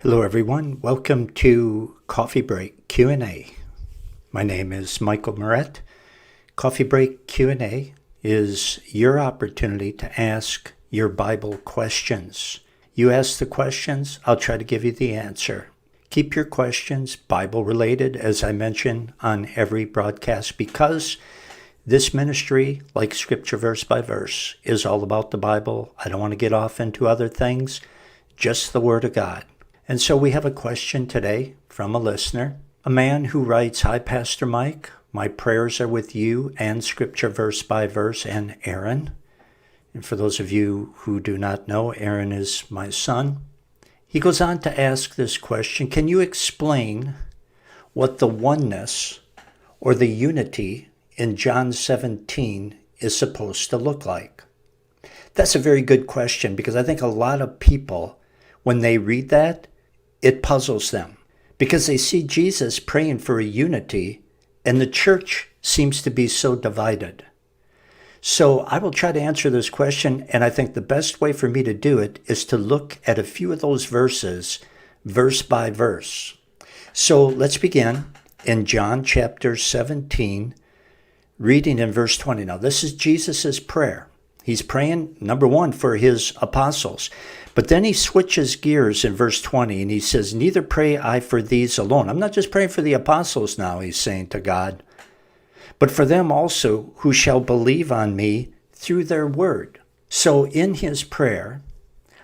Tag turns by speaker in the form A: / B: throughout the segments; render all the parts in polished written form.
A: Hello everyone, welcome to Coffee Break Q&A. My name is Michael Moret. Coffee Break Q&A is your opportunity to ask your Bible questions. You ask the questions, I'll try to give you the answer. Keep your questions Bible related, as I mention on every broadcast, because this ministry, like scripture verse by verse, is all about the Bible. I don't want to get off into other things, just the Word of God. And so we have a question today from a listener, a man who writes, "Hi, Pastor Mike. My prayers are with you and scripture verse by verse and Aaron." And for those of you who do not know, Aaron is my son. He goes on to ask this question, can you explain what the oneness or the unity in John 17 is supposed to look like? That's a very good question, because I think a lot of people, when they read that, it puzzles them because they see Jesus praying for a unity and the church seems to be so divided. So I will try to answer this question, and I think the best way for me to do it is to look at a few of those verses, verse by verse. So let's begin in John chapter 17, reading in verse 20. Now this is Jesus's prayer. He's praying, number one, for his apostles. But then he switches gears in verse 20 and he says, "Neither pray I for these alone." I'm not just praying for the apostles now, he's saying to God, "but for them also who shall believe on me through their word." So in his prayer,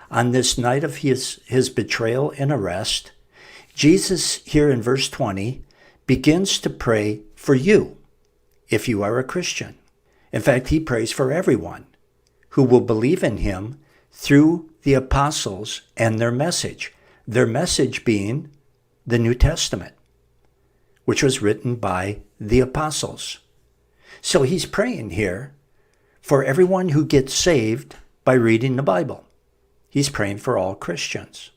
A: on this night of his betrayal and arrest, Jesus here in verse 20 begins to pray for you, if you are a Christian. In fact, he prays for everyone who will believe in him through the apostles and their message being the New Testament, which was written by the apostles. So he's praying here for everyone who gets saved by reading the Bible. He's praying for all Christians.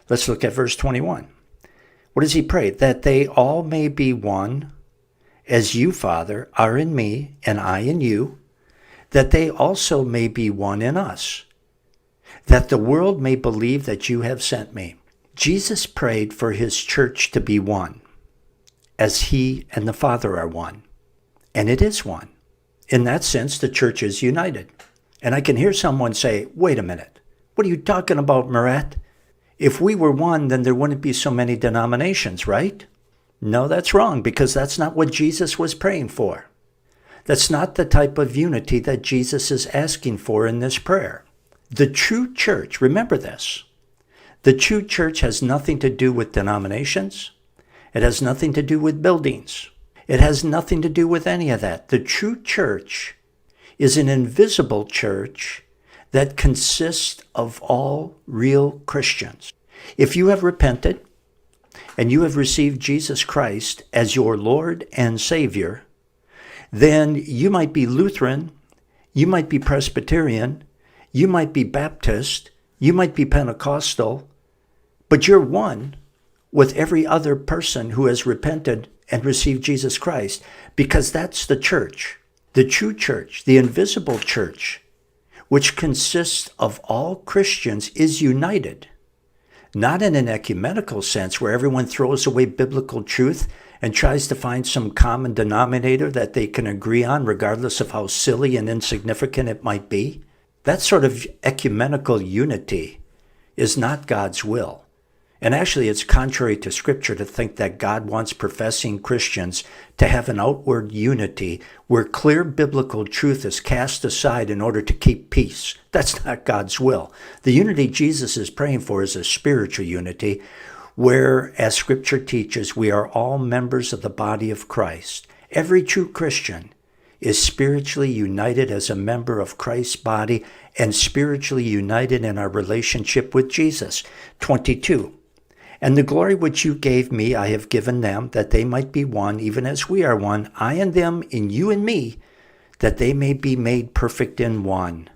A: Let's look at verse 21. What does he pray? "That they all may be one, as you, Father, are in me and I in you, that they also may be one in us, that the world may believe that you have sent me." Jesus prayed for his church to be one, as he and the Father are one. And it is one. In that sense, the church is united. And I can hear someone say, "Wait a minute, what are you talking about, Moret? If we were one, then there wouldn't be so many denominations, right?" No, that's wrong, because that's not what Jesus was praying for. That's not the type of unity that Jesus is asking for in this prayer. The true church, remember this, the true church has nothing to do with denominations. It has nothing to do with buildings. It has nothing to do with any of that. The true church is an invisible church that consists of all real Christians. If you have repented and you have received Jesus Christ as your Lord and Savior, then you might be Lutheran, you might be Presbyterian, you might be Baptist, you might be Pentecostal, but you're one with every other person who has repented and received Jesus Christ, because that's the church, the true church, the invisible church, which consists of all Christians, is united. Not in an ecumenical sense where everyone throws away biblical truth and tries to find some common denominator that they can agree on, regardless of how silly and insignificant it might be. That sort of ecumenical unity is not God's will. And actually, it's contrary to Scripture to think that God wants professing Christians to have an outward unity where clear biblical truth is cast aside in order to keep peace. That's not God's will. The unity Jesus is praying for is a spiritual unity where, as Scripture teaches, we are all members of the body of Christ. Every true Christian is spiritually united as a member of Christ's body and spiritually united in our relationship with Jesus. 22. "And the glory which you gave me I have given them, that they might be one, even as we are one, I and them, and you and me, that they may be made perfect in one."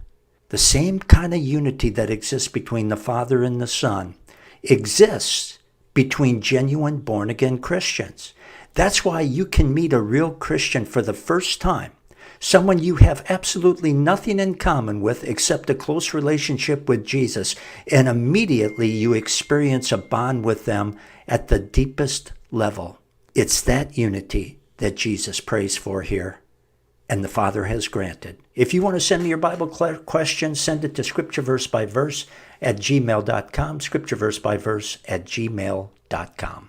A: The same kind of unity that exists between the Father and the Son exists between genuine born-again Christians. That's why you can meet a real Christian for the first time, someone you have absolutely nothing in common with except a close relationship with Jesus, and immediately you experience a bond with them at the deepest level. It's that unity that Jesus prays for here, and the Father has granted. If you want to send me your Bible question, send it to scriptureversebyverse@gmail.com, scriptureversebyverse@gmail.com.